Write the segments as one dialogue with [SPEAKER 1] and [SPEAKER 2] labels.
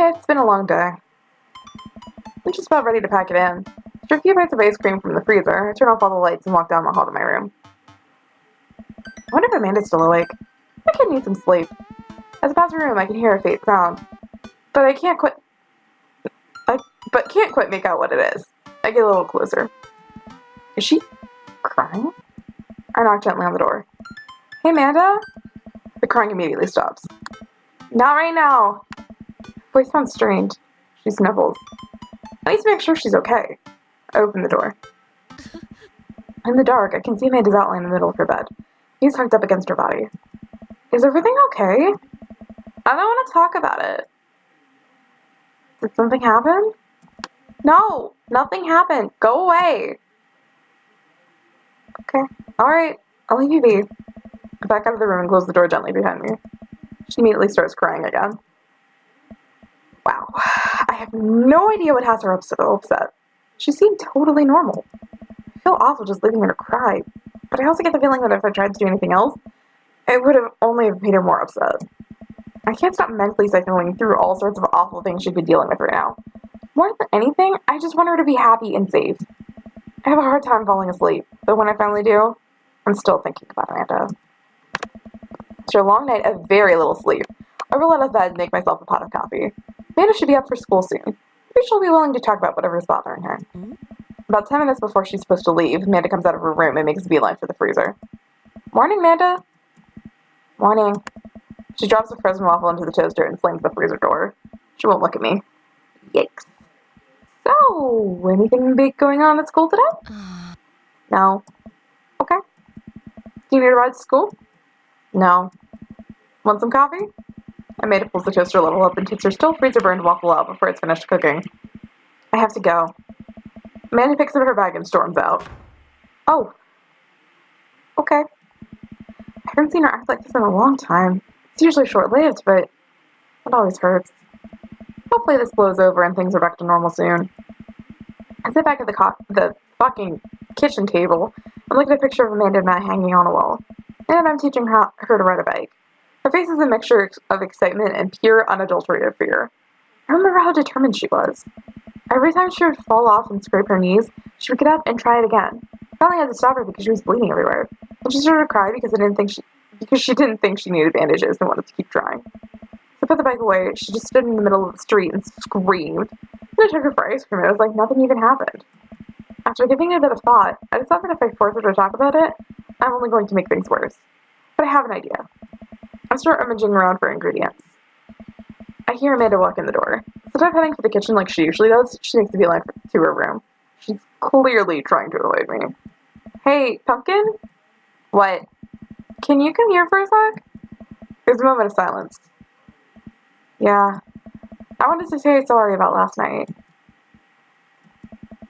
[SPEAKER 1] It's been a long day. I'm just about ready to pack it in. After a few bites of ice cream from the freezer, I turn off all the lights and walk down the hall to my room. I wonder if Amanda's still awake. I could need some sleep. As I pass her room, I can hear a faint sound. But I can't quite make out what it is. I get a little closer. Is she crying? I knock gently on the door. Hey, Amanda? The crying immediately stops. Not right now. Her voice sounds strange. She sniffles. I need to make sure she's okay. I open the door. In the dark, I can see Amanda's outline in the middle of her bed. He's hugged up against her body. Is everything okay? I don't want to talk about it. Did something happen? No, nothing happened. Go away. Okay, alright, I'll leave you be. I back out of the room and close the door gently behind me. She immediately starts crying again. Wow, I have no idea what has her so upset. She seemed totally normal. I feel awful just leaving her to cry, but I also get the feeling that if I tried to do anything else, it would have only made her more upset. I can't stop mentally cycling through all sorts of awful things she'd be dealing with right now. More than anything, I just want her to be happy and safe. I have a hard time falling asleep, but when I finally do, I'm still thinking about Amanda. After a long night of very little sleep, I roll out of bed and make myself a pot of coffee. Amanda should be up for school soon. Maybe she'll be willing to talk about whatever's bothering her. About 10 minutes before she's supposed to leave, Amanda comes out of her room and makes a beeline for the freezer. Morning, Amanda. Morning. She drops a frozen waffle into the toaster and slams the freezer door. She won't look at me. Yikes. So, anything big going on at school today? No. Okay. Do you need a ride to school? No. Want some coffee? Amanda pulls the toaster level up and takes her still freezer-burned waffle out before it's finished cooking. I have to go. Amanda picks up her bag and storms out. Oh. Okay. I haven't seen her act like this in a long time. It's usually short-lived, but it always hurts. Hopefully this blows over and things are back to normal soon. I sit back at the fucking kitchen table and look at a picture of Amanda and I hanging on a wall. And I'm teaching her to ride a bike. Her face is a mixture of excitement and pure, unadulterated fear. I remember how determined she was. Every time she would fall off and scrape her knees, she would get up and try it again. I finally had to stop her because she was bleeding everywhere. And she started to cry because she didn't think she needed bandages and wanted to keep trying. I put the bike away. She just stood in the middle of the street and screamed. Then I took her for ice cream. It was like nothing even happened. After giving it a bit of thought, I decided that if I force her to talk about it, I'm only going to make things worse. But I have an idea. I start rummaging around for ingredients. I hear Amanda walk in the door. Instead of heading for the kitchen like she usually does, she makes a beeline to her room. She's clearly trying to avoid me. Hey, Pumpkin? What? Can you come here for a sec? There's a moment of silence. Yeah. I wanted to say sorry about last night.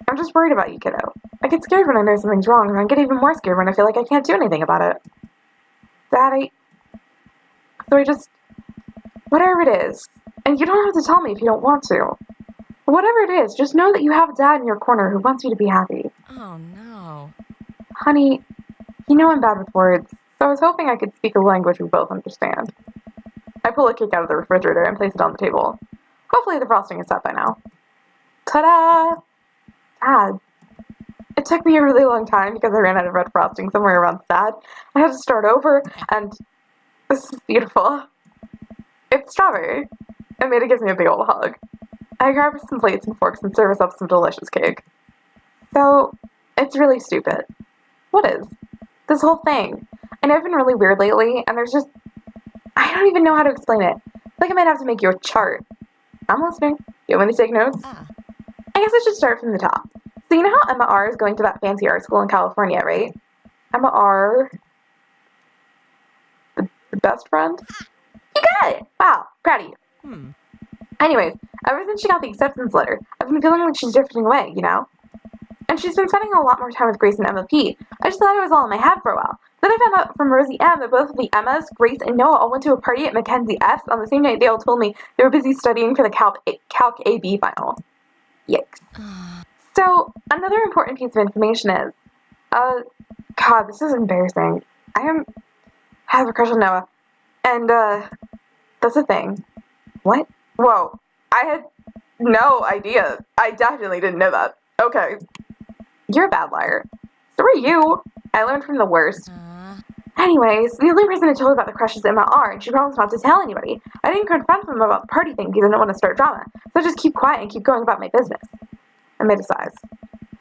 [SPEAKER 1] I'm just worried about you, kiddo. I get scared when I know something's wrong, and I get even more scared when I feel like I can't do anything about it. Dad, whatever it is, and you don't have to tell me if you don't want to. But whatever it is, just know that you have a dad in your corner who wants you to be happy.
[SPEAKER 2] Oh, no.
[SPEAKER 1] Honey, you know I'm bad with words, so I was hoping I could speak a language we both understand. I pull a cake out of the refrigerator and place it on the table. Hopefully the frosting is set by now. Ta-da! Dad. It took me a really long time because I ran out of red frosting somewhere around Sad. I had to start over, and this is beautiful. It's strawberry. Amanda gives me a big old hug. I grab some plates and forks and serve us up some delicious cake. So, it's really stupid. What is? This whole thing. I know I've been really weird lately, and there's just... I don't even know how to explain it. Like I might have to make you a chart. I'm listening. You want me to take notes? I guess I should start from the top. So you know how Emma R. is going to that fancy art school in California, right? Emma R. The best friend? You got it! Wow, proud of you. Anyways, ever since she got the acceptance letter, I've been feeling like she's drifting away, you know? And she's been spending a lot more time with Grace and Emma P. I just thought it was all in my head for a while. Then I found out from Rosie M. that both of the Emmas, Grace, and Noah all went to a party at Mackenzie S. on the same night they all told me they were busy studying for the Calc AB final. Yikes. So, another important piece of information is, God, this is embarrassing. I have a crush on Noah, and, that's a thing. What? Whoa. I had no idea. I definitely didn't know that. Okay. You're a bad liar. So are you. I learned from the worst. Anyways, the only person I told about the crush is Emma R, and she promised not to tell anybody. I didn't confront them about the party thing because I didn't want to start drama, so I just keep quiet and keep going about my business. I made a size.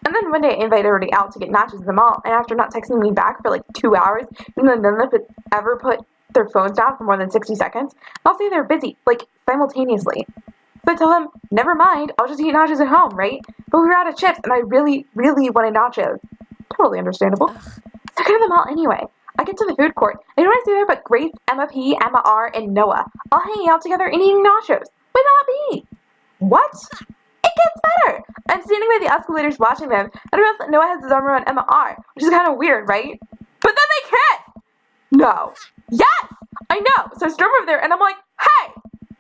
[SPEAKER 1] And then one day I invited everybody out to get nachos at the mall, and after not texting me back for like 2 hours, even though none of them ever put their phones down for more than 60 seconds, I'll say they're busy, like, simultaneously. So I tell them, never mind, I'll just eat nachos at home, right? But we were out of chips, and I really, really wanted nachos. Totally understandable. So I go to the mall anyway. I get to the food court, and who do I see there but Grace, Emma P, Emma R, and Noah, all hanging out together and eating nachos. But not me. What? It gets better. I'm standing by the escalators watching them, and I realize that Noah has his arm around Emma R, which is kind of weird, right? But then they kiss! No. Yes! I know. So I storm over there, and I'm like, hey!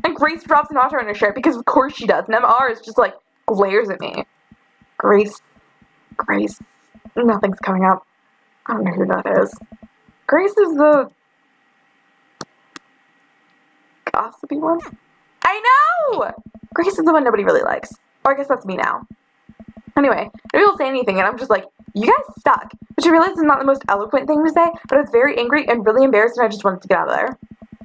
[SPEAKER 1] And Grace drops an nacho on her shirt, because of course she does, and Emma R is just like, glares at me. Grace. Nothing's coming up. I don't know who that is. Grace is the gossipy one? I know! Grace is the one nobody really likes. Or I guess that's me now. Anyway, nobody will say anything, and I'm just like, you guys suck. Which I realize is not the most eloquent thing to say, but I was very angry and really embarrassed, and I just wanted to get out of there.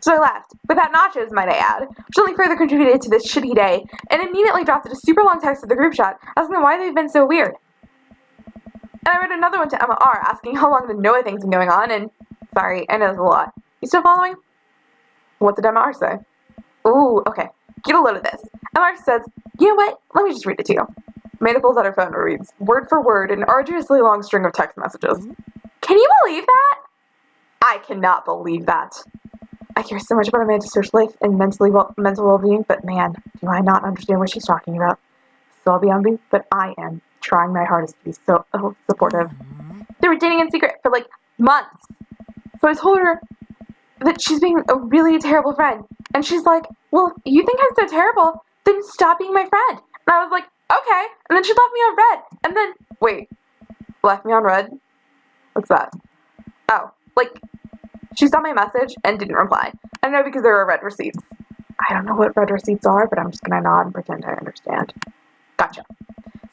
[SPEAKER 1] So I left, without nachos, might I add, which only further contributed to this shitty day, and immediately drafted a super long text to the group chat, asking them why they've been so weird. And I wrote another one to Emma R, asking how long the Noah thing's been going on, and sorry, I know there's a lot. You still following? What did Emma R say? Ooh, okay. Get a load of this. Emma R says, you know what? Let me just read it to you. Amanda pulls out her phone and reads, word for word, an arduously long string of text messages. Can you believe that? I cannot believe that. I care so much about Amanda's social life and mental well-being, but man, do I not understand what she's talking about. So I'll be on me, but I am trying my hardest to be so supportive. They were dating in secret for like months. So I told her that she's being a really terrible friend. And she's like, well, if you think I'm so terrible, then stop being my friend. And I was like, okay. And then she left me on red. And then, wait, left me on red? What's that? Oh, like, she saw my message and didn't reply. I know because there are red receipts. I don't know what red receipts are, but I'm just going to nod and pretend I understand. Gotcha.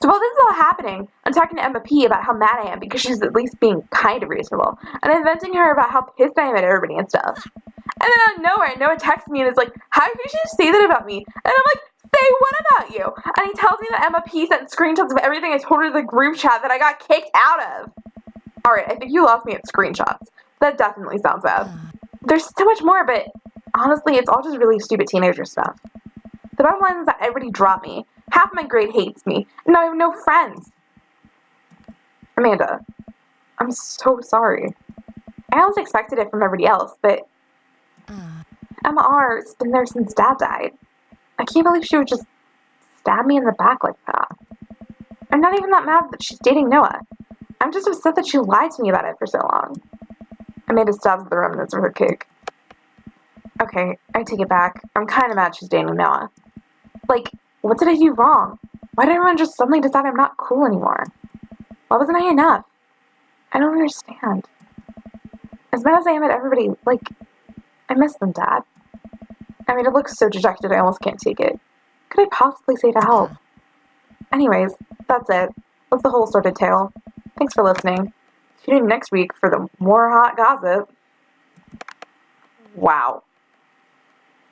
[SPEAKER 1] So while this is all happening, I'm talking to Emma P about how mad I am because she's at least being kind of reasonable. And I'm venting her about how pissed I am at everybody and stuff. And then out of nowhere, Noah texts me and is like, how could you say that about me? And I'm like, say what about you? And he tells me that Emma P sent screenshots of everything I told her in the group chat that I got kicked out of. Alright, I think you lost me at screenshots. That definitely sounds bad. There's so much more, but honestly, it's all just really stupid teenager stuff. The bottom line is that everybody dropped me. Half my grade hates me, and I have no friends. Amanda, I'm so sorry. I almost expected it from everybody else, but Emma R's been there since Dad died. I can't believe she would just stab me in the back like that. I'm not even that mad that she's dating Noah. I'm just upset that she lied to me about it for so long. Amanda stabs at the remnants of her cake. Okay, I take it back. I'm kind of mad she's dating Noah. Like, what did I do wrong? Why did everyone just suddenly decide I'm not cool anymore? Why wasn't I enough? I don't understand. As mad as I am at everybody, like, I miss them, Dad. I mean, it looks so dejected I almost can't take it. What could I possibly say to help? Anyways, that's it. That's the whole sordid tale. Thanks for listening. Tune in next week for the more hot gossip. Wow.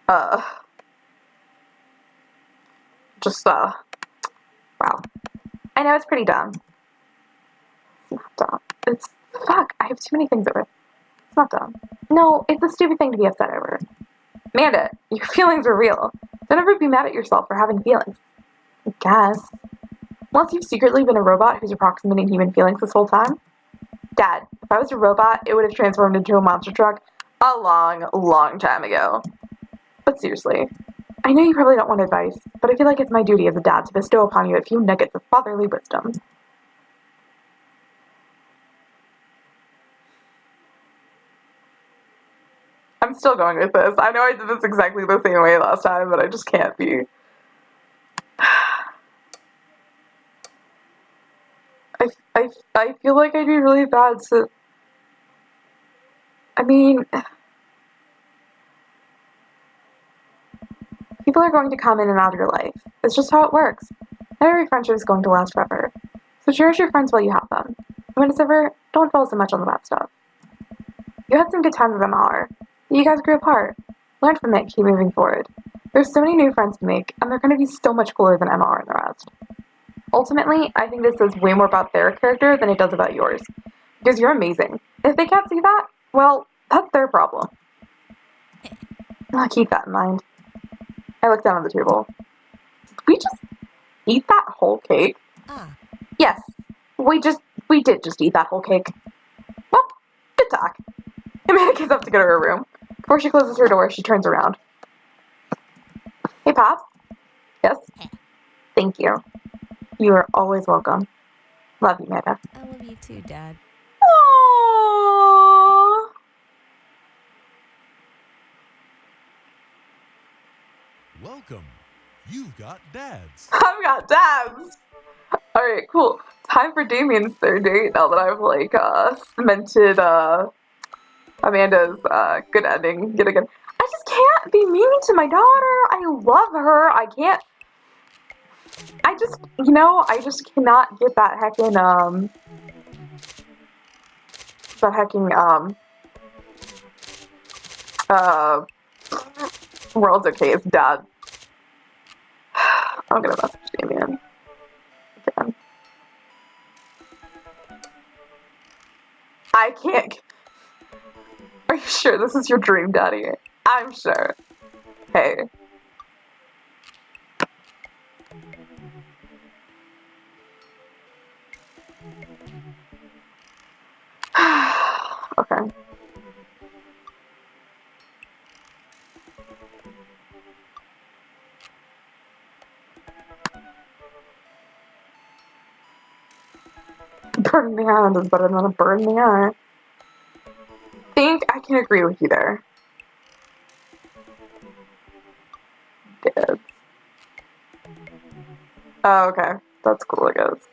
[SPEAKER 1] Wow. I know it's pretty dumb. It's not dumb. Fuck, I have too many things over. It's not dumb. No, it's a stupid thing to be upset over. Amanda, your feelings are real. Don't ever be mad at yourself for having feelings. I guess. Unless you've secretly been a robot who's approximating human feelings this whole time. Dad, if I was a robot, it would have transformed into a monster truck a long, long time ago. But seriously, I know you probably don't want advice, but I feel like it's my duty as a dad to bestow upon you a few nuggets of fatherly wisdom. I'm still going with this. I know I did this exactly the same way last time, but I just can't be. I feel like I'd be really bad to... I mean... people People are going to come in and out of your life. It's just how it works. Not every friendship is going to last forever. So cherish your friends while you have them. And when it's over, don't dwell so much on the bad stuff. You had some good times with MLR. You guys grew apart. Learn from it, keep moving forward. There's so many new friends to make, and they're going to be so much cooler than MLR and the rest. Ultimately, I think this says way more about their character than it does about yours. Because you're amazing. If they can't see that, well, that's their problem. I'll keep that in mind. I looked down at the table. Did we just eat that whole cake? Yes, we did just eat that whole cake. Well, good talk. Amanda gets up to go to her room. Before she closes her door, she turns around. Hey, Pops. Yes? Thank you. You are always welcome. Love you, Amanda.
[SPEAKER 2] I love you too, Dad.
[SPEAKER 1] Aww.
[SPEAKER 3] Welcome. You've got dads.
[SPEAKER 1] I've got dads. Alright, cool. Time for Damien's third date now that I've, cemented, Amanda's, good ending yet again. I just can't be mean to my daughter. I love her. I can't. I just cannot get that World's Okay's dad. I'm gonna message Damien again. I can't. Are you sure this is your dream, Daddy? I'm sure. Hey. Okay. Burn in the hand is better than a burn in the eye. I think I can agree with you there. Dead. Oh, okay. That's cool, I guess.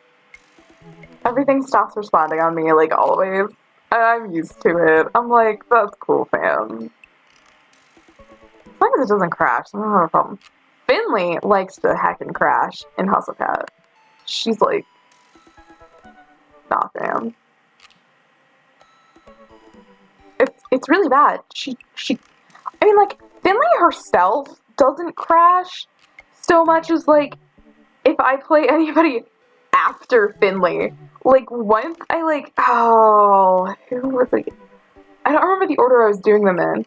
[SPEAKER 1] Everything stops responding on me, like, always. I'm used to it. I'm like, that's cool, fam. As long as it doesn't crash, I don't have a problem. Finley likes to hack and crash in Hustlecat. She's like, nah, fam. It's really bad. I mean, like, Finley herself doesn't crash so much as, like, if I play anybody after Finley. Like, once I, who was, like, I don't remember the order I was doing them in,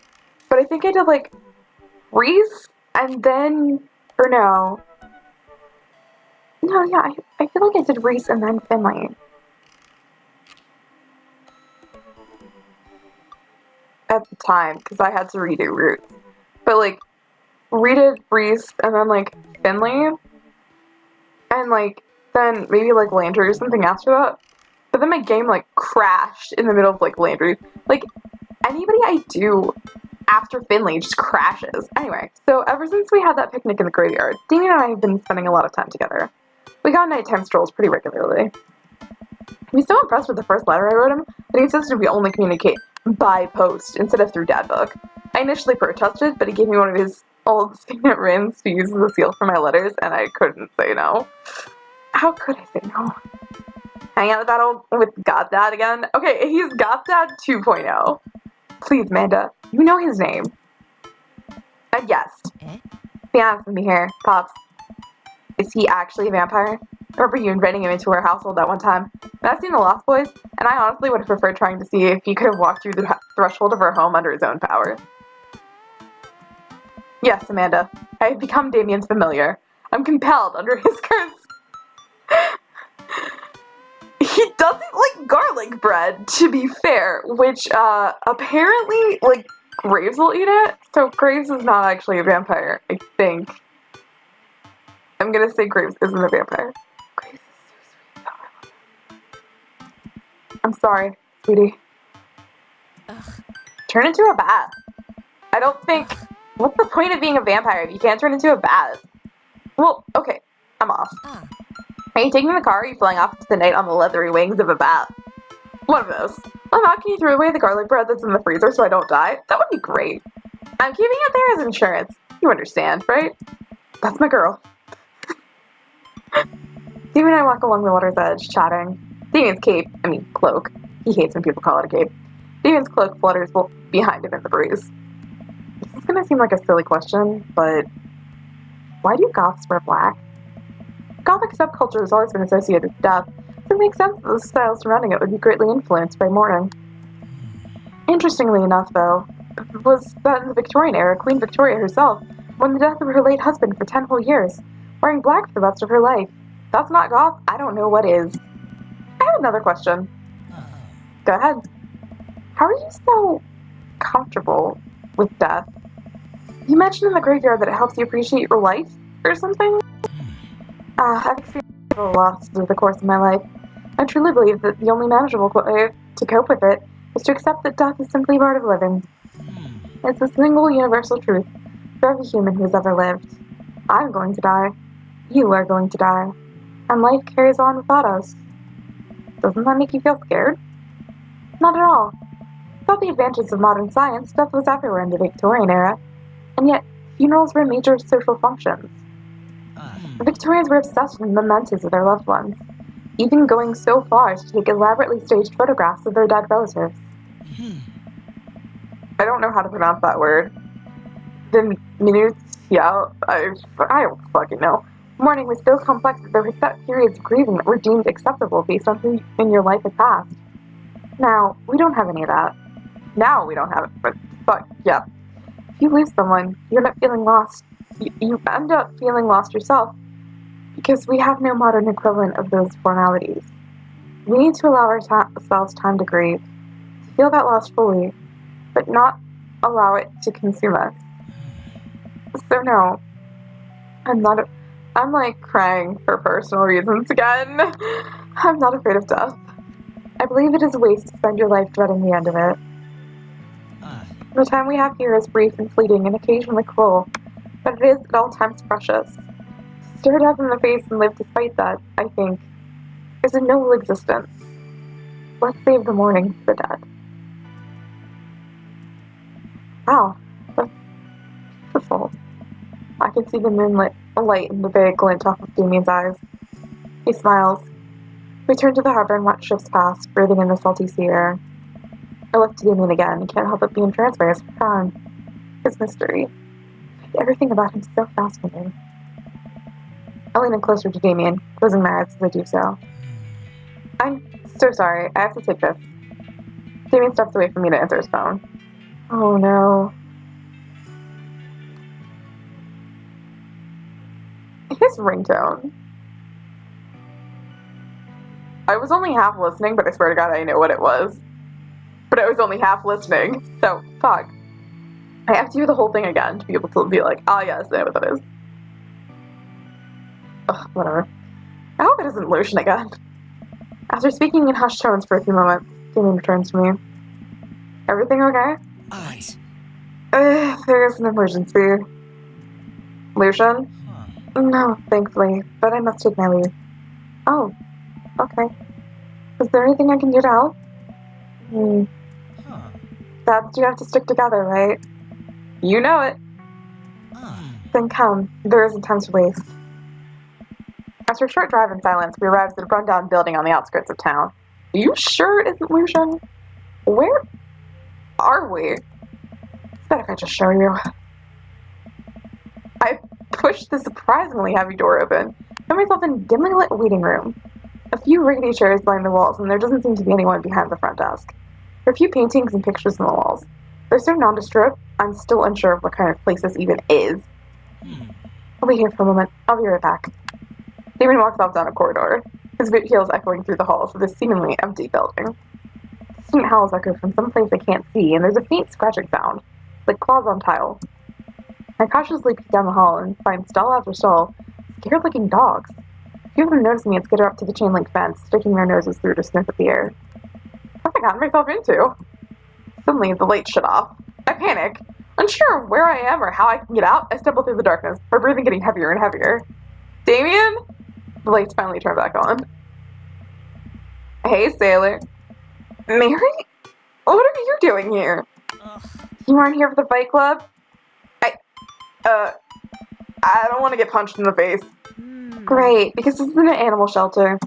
[SPEAKER 1] but I think I did, like, Reese, and then, or no. No, yeah, I feel like I did Reese and then Finley. At the time, because I had to redo Roots. But, like, redid Reese, and then, like, Finley, and, like, then maybe, like, Landry or something after that. But then my game, like, crashed in the middle of, like, Landry. Like, anybody I do after Finley just crashes. Anyway, so ever since we had that picnic in the graveyard, Damien and I have been spending a lot of time together. We go on nighttime strolls pretty regularly. He's so impressed with the first letter I wrote him that he insisted we only communicate by post instead of through Dadbook. I initially protested, but he gave me one of his old signet rings to use as a seal for my letters, and I couldn't say no. How could I say no? Hang out with Goddad again? Okay, he's Goddad 2.0. Please, Amanda, you know his name. A guest. Be honest with me here, Pops. Is he actually a vampire? I remember you inviting him into our household that one time. But I've seen The Lost Boys, and I honestly would have preferred trying to see if he could have walked through the threshold of our home under his own power. Yes, Amanda. I have become Damien's familiar. I'm compelled under his curse. He doesn't like garlic bread, to be fair, which, apparently, like, Graves will eat it, so Graves is not actually a vampire, I think. I'm gonna say Graves isn't a vampire. Graves is so sweet, though. I love him. I'm sorry, sweetie.
[SPEAKER 2] Ugh.
[SPEAKER 1] Turn into a bat. I don't think... What's the point of being a vampire if you can't turn into a bat? Well, okay, I'm off. Are you taking the car or are you flying off into the night on the leathery wings of a bat? One of those. Well, how can you throw away the garlic bread that's in the freezer so I don't die? That would be great. I'm keeping it there as insurance. You understand, right? That's my girl. Damien and I walk along the water's edge, chatting. Damien's cloak. He hates when people call it a cape. Damien's cloak flutters behind him in the breeze. This is gonna seem like a silly question, but why do goths wear black? Gothic subculture has always been associated with death, so it makes sense that the style surrounding it would be greatly influenced by mourning. Interestingly enough, though, was that in the Victorian era, Queen Victoria herself mourned the death of her late husband for 10 whole years, wearing black for the rest of her life. That's not goth, I don't know what is. I have another question. Go ahead. How are you so comfortable with death? You mentioned in the graveyard that it helps you appreciate your life, or something? I've experienced a loss through the course of my life. I truly believe that the only manageable way to cope with it is to accept that death is simply part of living. It's a single universal truth for every human who has ever lived. I'm going to die. You are going to die. And life carries on without us. Doesn't that make you feel scared? Not at all. Without the advances of modern science, death was everywhere in the Victorian era. And yet, funerals were major social functions. The Victorians were obsessed with mementos of their loved ones, even going so far as to take elaborately staged photographs of their dead relatives. I don't know how to pronounce that word. The minutiae, I don't fucking know. Mourning was so complex that there were set periods of grieving that were deemed acceptable based on who in your life had passed. Now, we don't have any of that. Now we don't have it, but fuck, yeah. If you lose someone, you end up feeling lost. You end up feeling lost yourself, because we have no modern equivalent of those formalities. We need to allow ourselves time to grieve, to feel that loss fully, but not allow it to consume us. So no, I'm like crying for personal reasons again. I'm not afraid of death. I believe it is a waste to spend your life dreading the end of it. The time we have here is brief and fleeting and occasionally cruel, but it is at all times precious. To stare death in the face and live despite that, I think, is a noble existence. Let's save the mourning for the dead. Wow, that's beautiful. I can see the moonlit light in the vague glint off of Damien's eyes. He smiles. We turn to the harbor and watch ships pass, breathing in the salty sea air. I look to Damien again and can't help but be entranced by his profound, his mystery. Everything about him is so fascinating. I lean in closer to Damien, closing my eyes as I do so. I'm so sorry, I have to take this. Damien steps away from me to answer his phone. Oh no. His ringtone. I was only half listening, but I swear to God I know what it was. But I was only half listening, so fuck. I have to hear the whole thing again to be able to be like, ah yes, I know what that is. Ugh, whatever. I hope it isn't lotion again. After speaking in hushed tones for a few moments, Damien returns to me. Everything okay?
[SPEAKER 4] Eyes.
[SPEAKER 1] There is an emergency. Lucian? No, thankfully, but I must take my leave. Oh, okay. Is there anything I can do to help? Dads do have to stick together, right? You know it. Then come. There isn't time to waste. After a short drive in silence, we arrived at a rundown building on the outskirts of town. Are you sure it isn't Lucian? Where are we? It's better if I just show you. I pushed the surprisingly heavy door open, found myself in a dimly lit waiting room. A few rickety chairs line the walls, and there doesn't seem to be anyone behind the front desk. There are a few paintings and pictures on the walls. They're so nondescript, I'm still unsure of what kind of place this even is. I'll be here for a moment. I'll be right back. Damien walks off down a corridor, his boot heels echoing through the halls of this seemingly empty building. Distant howls echo from some place I can't see, and there's a faint scratching sound, like claws on tile. I cautiously peek down the hall and find stall after stall scared-looking dogs. A few of them notice me and skitter up to the chain-link fence, sticking their noses through to sniff at the air. What have I gotten myself into? Suddenly, the lights shut off. I panic. Unsure of where I am or how I can get out, I stumble through the darkness, my breathing getting heavier and heavier. Damien? The lights finally turn back on. Hey, sailor. Mary? What are you doing here? You weren't here for the fight club? I don't want to get punched in the face.
[SPEAKER 2] Hmm.
[SPEAKER 1] Great, because this isn't an animal shelter.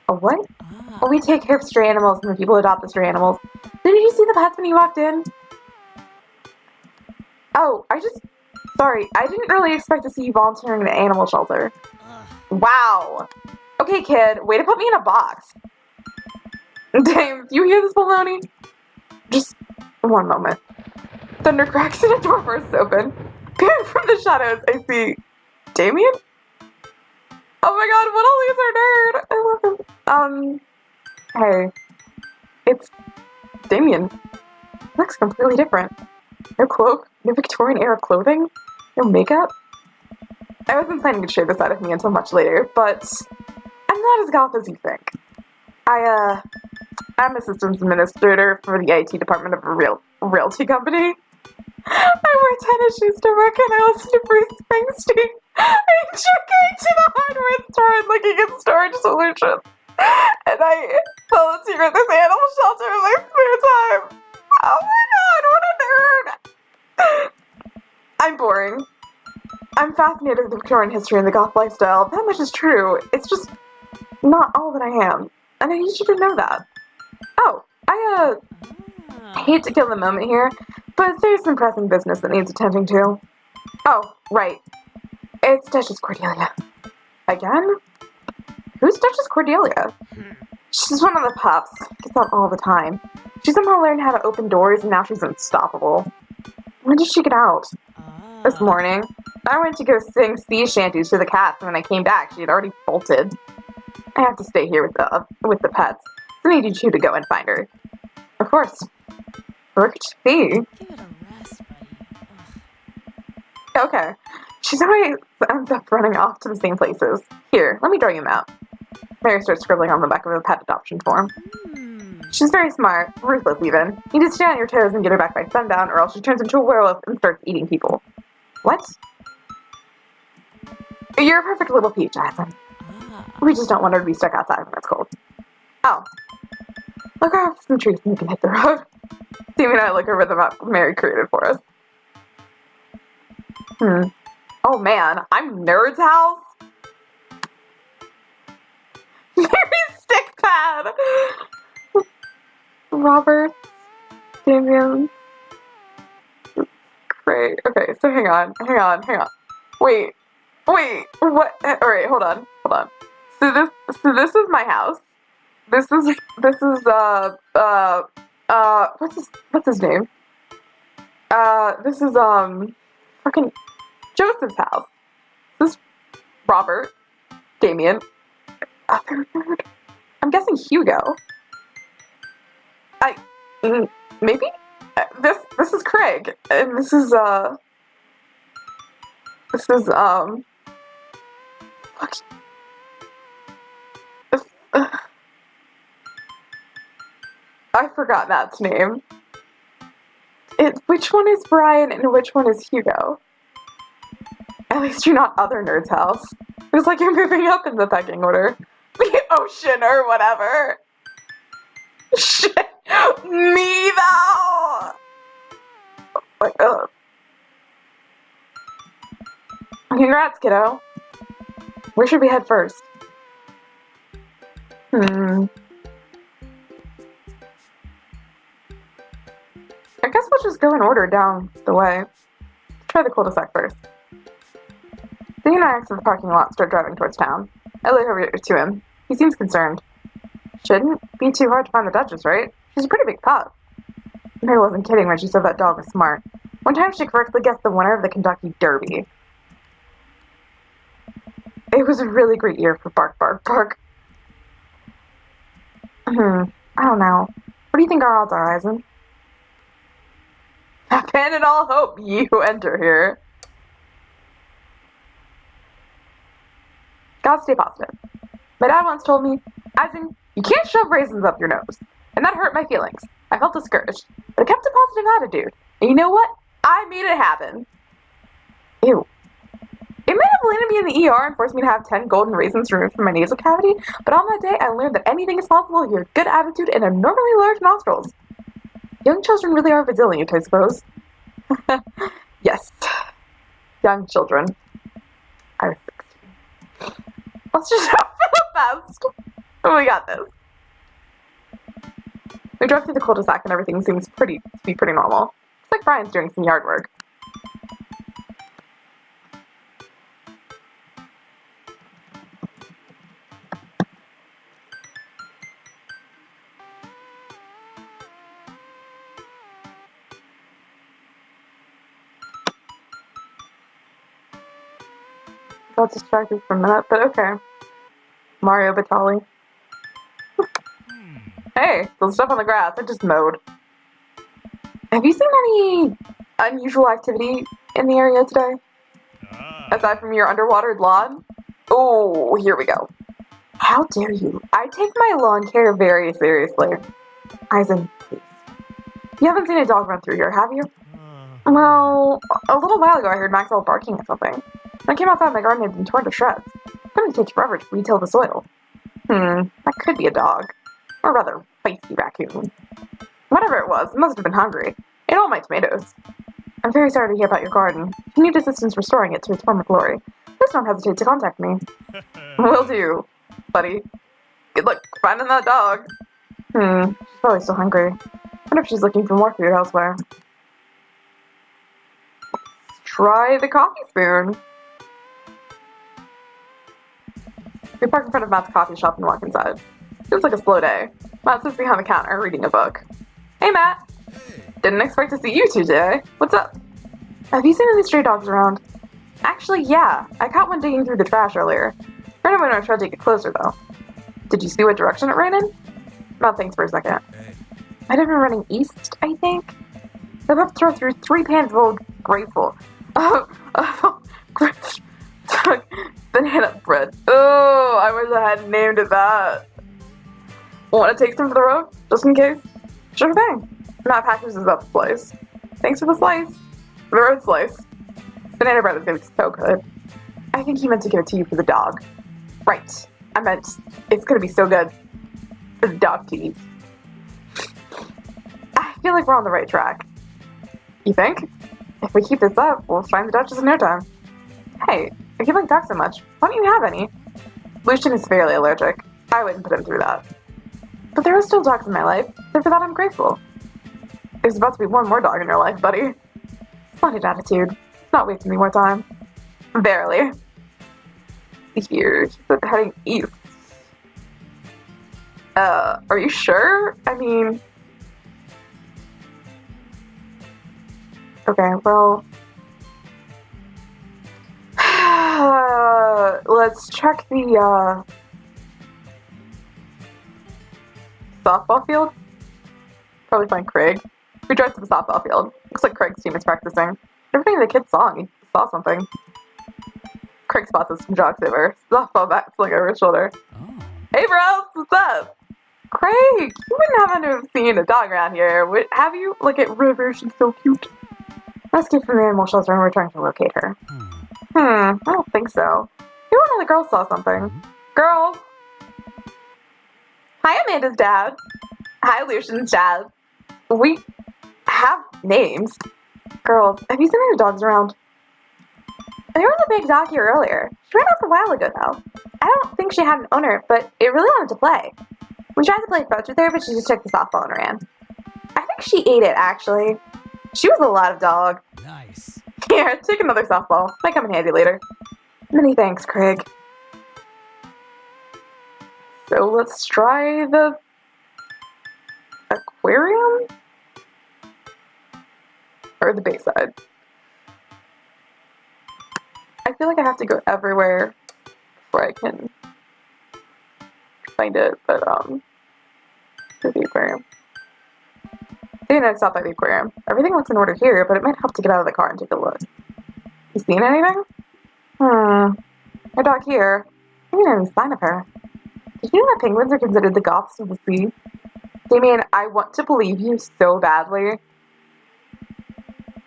[SPEAKER 1] A what?
[SPEAKER 2] Ah.
[SPEAKER 1] Well, we take care of stray animals and the people adopt the stray animals. Didn't you see the pets when you walked in? Oh, sorry, I didn't really expect to see you volunteering in an animal shelter.
[SPEAKER 2] Ugh.
[SPEAKER 1] Wow. Okay, kid, way to put me in a box. James, you hear this baloney? Just one moment. Thunder cracks and a door bursts open. Peering from the shadows, I see Damien? Oh my god, what a loser nerd! I love him. Hey. It's Damien. Looks completely different. No cloak, no Victorian era clothing, no makeup. I wasn't planning to share this side of me until much later, but I'm not as goth as you think. I'm a systems administrator for the IT department of a realty company. I wear tennis shoes to work and I listen to Bruce Springsteen. I enjoy going to the hardware store and looking at storage solutions. And I volunteer at this animal shelter in my spare time. Oh my god, what a nerd! I'm boring. I'm fascinated with Victorian history and the goth lifestyle. That much is true. It's just not all that I am. And I need you to know that. Oh, I hate to kill the moment here, but there's some pressing business that needs attending to. Oh, right. It's Duchess Cordelia. Again? Who's Duchess Cordelia? She's one of the pups. Gets out all the time. She somehow learned how to open doors and now she's unstoppable. When did she get out? This morning. I went to go sing sea shanties to the cats and when I came back she had already bolted. I have to stay here with the pets. So I need you two to go and find her. Of course. Worked fee.
[SPEAKER 2] Give it a rest, buddy. Ugh.
[SPEAKER 1] Okay. She's always ends up running off to the same places. Here, let me draw you a map. Mary starts scribbling on the back of a pet adoption form. She's very smart, ruthless even. You need to stay on your toes and get her back by sundown, or else she turns into a werewolf and starts eating people. What? You're a perfect little peach, Jackson. We just don't want her to be stuck outside when it's cold. Oh. Look off some trees and you can hit the road. Damien and I look over the map Mary created for us. Oh man, I'm Nerd's house? Mary's stick pad! Robert, Damien. Great. Okay, so hang on. Wait, what? Alright, hold on. So this is my house. This is what's his name? This is fucking Joseph's house. This is Robert, Damien, other nerd. I'm guessing Hugo. Maybe this is Craig, and this is fuck. I forgot Matt's name. Which one is Brian and which one is Hugo? At least you're not other nerd's house. It's like you're moving up in the pecking order. The ocean or whatever. Shit. Me though. Oh my god. Congrats, kiddo. Where should we head first? I guess we'll just go in order down the way. Try the cul-de-sac first. Dee and I exit the parking lot and start driving towards town. I look over to him. He seems concerned. Shouldn't be too hard to find the Duchess, right? She's a pretty big pup. Mary wasn't kidding when she said that dog was smart. One time she correctly guessed the winner of the Kentucky Derby. It was a really great year for Bark Bark Bark. I don't know. What do you think our odds are, Eisen? Abandon all hope, ye who enter here. Gotta stay positive. My dad once told me, Eisen, you can't shove raisins up your nose. And that hurt my feelings. I felt discouraged, but I kept a positive attitude. And you know what? I made it happen. Ew. It might have landed me in the ER and forced me to have 10 golden raisins removed from my nasal cavity, but on that day I learned that anything is possible with your good attitude and abnormally large nostrils. Young children really are resilient, I suppose. Yes. Young children. I was 16. Let's just hope for the best. We got this. We drove through the cul-de-sac and everything seems to be pretty normal. Looks like Brian's doing some yard work. Got distracted for a minute, but okay. Mario Batali. Hey, there's stuff on the grass. I just mowed. Have you seen any unusual activity in the area today? Aside from your underwatered lawn? Oh, here we go. How dare you? I take my lawn care very seriously. Eisen, please. You haven't seen a dog run through here, have you? Well, a little while ago I heard Maxwell barking at something. When I came outside, my garden had been torn to shreds. It's going to take forever to retill the soil. That could be a dog. Or rather, feisty raccoon. Whatever it was, it must have been hungry. Ate all my tomatoes. I'm very sorry to hear about your garden. If you need assistance restoring it to its former glory, please don't hesitate to contact me. Will do, buddy. Good luck finding that dog. She's probably still hungry. Wonder if she's looking for more food elsewhere. Try the coffee spoon. We park in front of Matt's coffee shop and walk inside. Feels like a slow day. Matt sits behind the counter reading a book. Hey, Matt.
[SPEAKER 3] Hey.
[SPEAKER 1] Didn't expect to see you two today. What's up? Have you seen any stray dogs around? Actually, yeah. I caught one digging through the trash earlier. Brandon went and tried to get closer, though. Did you see what direction it ran in? Matt thinks for a second.
[SPEAKER 3] Hey.
[SPEAKER 1] Might have been running east, I think. They're about to throw through 3 pans of old grateful. Banana bread. Oh, I wish I had named it that. Want to take some for the road, just in case? Sure thing. Matt packages up a slice. Thanks for the slice. The road slice. Banana bread is going to be so good. I think he meant to give it to you for the dog. Right. I meant it's going to be so good for the dog to eat. I feel like we're on the right track. You think? If we keep this up, we'll find the Duchess in no time. Hey, if you like dogs so much, why don't you have any? Lucian is fairly allergic. I wouldn't put him through that. But there are still dogs in my life, so for that I'm grateful. There's about to be one more dog in your life, buddy. Splendid attitude. It's not wasting me more time. Barely. Here, she said heading east. Are you sure? I mean... Okay, well... let's check the, softball field. Probably find Craig. We drive to the softball field. Looks like Craig's team is practicing. Everything the kid saw, he saw something. Craig spots us from jogs over. Softball bat slung over his shoulder.
[SPEAKER 3] Oh.
[SPEAKER 1] Hey, bros, what's up? Craig, you wouldn't happen to have seen a dog around here, have you? Look at River, she's so cute. I escaped from the animal shelter and we're trying to locate her. I don't think so. Maybe one of the girls saw something. Girls! Hi, Amanda's dad. Hi, Lucian's dad. We have names. Girls, have you seen any dogs around? There was a big dog here earlier. She ran off a while ago, though. I don't think she had an owner, but it really wanted to play. We tried to play fetch with her, but she just took the softball and ran. I think she ate it, actually. She was a lot of dog.
[SPEAKER 3] Nice.
[SPEAKER 1] Here, take another softball. Might come in handy later. Many thanks, Craig. So let's try the aquarium? Or the Bayside. I feel like I have to go everywhere before I can find it, but to the aquarium. I didn't stop by the aquarium. Everything looks in order here, but it might help to get out of the car and take a look. You seen anything? No dog here. I didn't any sign of her. Did you know that penguins are considered the goths of the sea? Damien, I want to believe you so badly.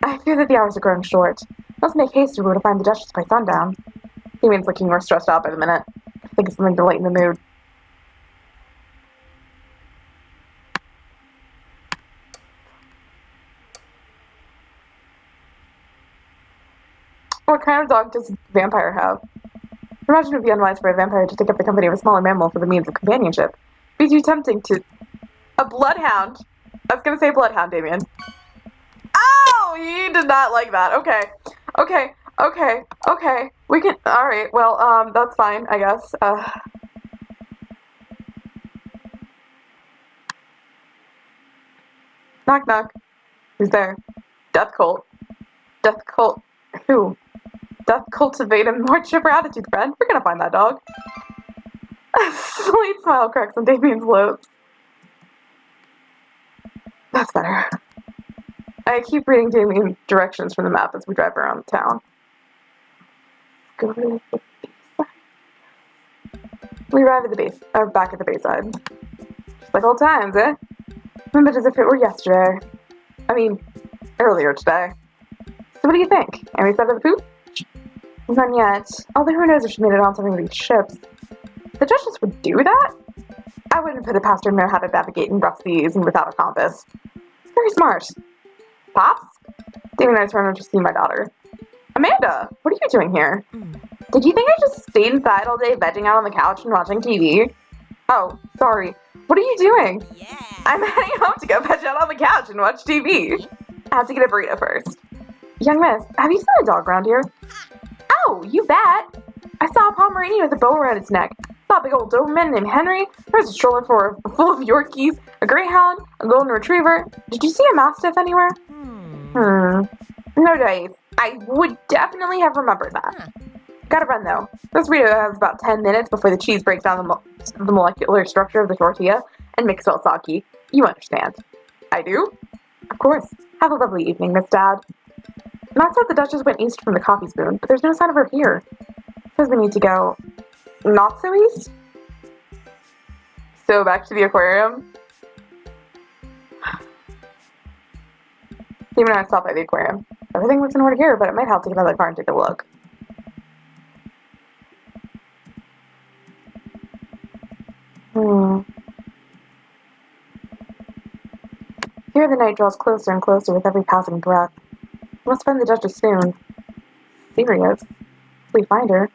[SPEAKER 1] I fear that the hours are growing short. Let's make haste to go to find the Duchess by sundown. Damien's looking more stressed out by the minute. I think it's something to lighten the mood. What kind of dog does a vampire have? Imagine it would be unwise for a vampire to take up the company of a smaller mammal for the means of companionship. It'd be too tempting to... A bloodhound! I was gonna say bloodhound, Damien. Oh! You did not like that. Okay. We can... Alright, well, that's fine, I guess. Knock, knock. Who's there? Death cult. Death cult. Who? Death cultivated more chipper attitude, friend. We're gonna find that dog. A slight smile cracks on Damien's lips. That's better. I keep reading Damien directions from the map as we drive around the town. Go to the Bayside. We arrive at the base, back at the Bayside. Just like old times, eh? Remembered as if it were yesterday. I mean, earlier today. So what do you think? Any side of the poop? None yet. Although who knows if she made it on some of these ships. The Duchess would do that? I wouldn't put it past her to know how to navigate in rough seas and without a compass. Very smart. Pops? Damien and I turned to see my daughter. Amanda, what are you doing here? Did you think I just stayed inside all day vegging out on the couch and watching TV? Oh, sorry. What are you doing?
[SPEAKER 2] Yeah.
[SPEAKER 1] I'm heading home to go veg out on the couch and watch TV. I have to get a burrito first. Young miss, have you seen a dog around here? Oh, you bet. I saw a Pomeranian with a bow around its neck. Saw a big old Doberman named Henry. There's a stroller full of Yorkies, a Greyhound, a Golden Retriever. Did you see a Mastiff anywhere? No dice. I would definitely have remembered that. Gotta run though. This burrito has about 10 minutes before the cheese breaks down the molecular structure of the tortilla and makes it soggy. You understand. I do? Of course. Have a lovely evening, Miss Dad. Matt said the Duchess went east from the coffee spoon, but there's no sign of her here. Says we need to go not so east? So back to the aquarium? Even when I stopped by the aquarium. Everything looks in order here, but it might help to get out of the car and take a look. Here the night draws closer and closer with every passing breath. We must find the Duchess soon. Serious. If we find her.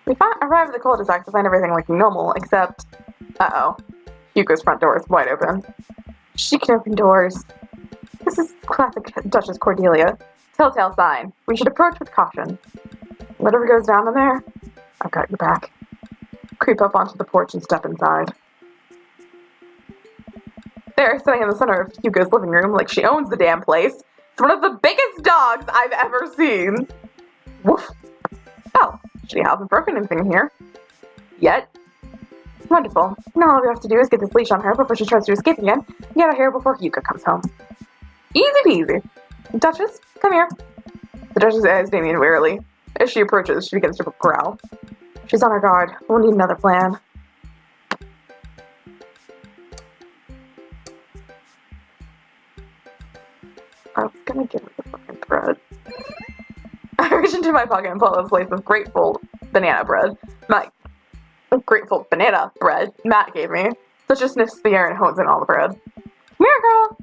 [SPEAKER 1] We arrive at the cul-de-sac to find everything looking normal, except... Uh-oh. Hugo's front door is wide open. She can open doors. This is classic Duchess Cordelia. Telltale sign. We should approach with caution. Whatever goes down in there, I've got your back. Creep up onto the porch and step inside. There, sitting in the center of Hugo's living room like she owns the damn place. It's one of the biggest dogs I've ever seen. Woof. Oh, she hasn't broken anything here. Yet. Wonderful. Now all we have to do is get this leash on her before she tries to escape again and get out of here before Hugo comes home. Easy peasy. Duchess, come here. The Duchess eyes Damien warily. As she approaches, she begins to growl. She's on her guard. We'll need another plan. I was gonna give her the fucking bread. I reach into my pocket and pull out a slice of grateful banana bread. My grateful banana bread Matt gave me. Duchess sniffs the air and hones in all the bread. Come here, girl.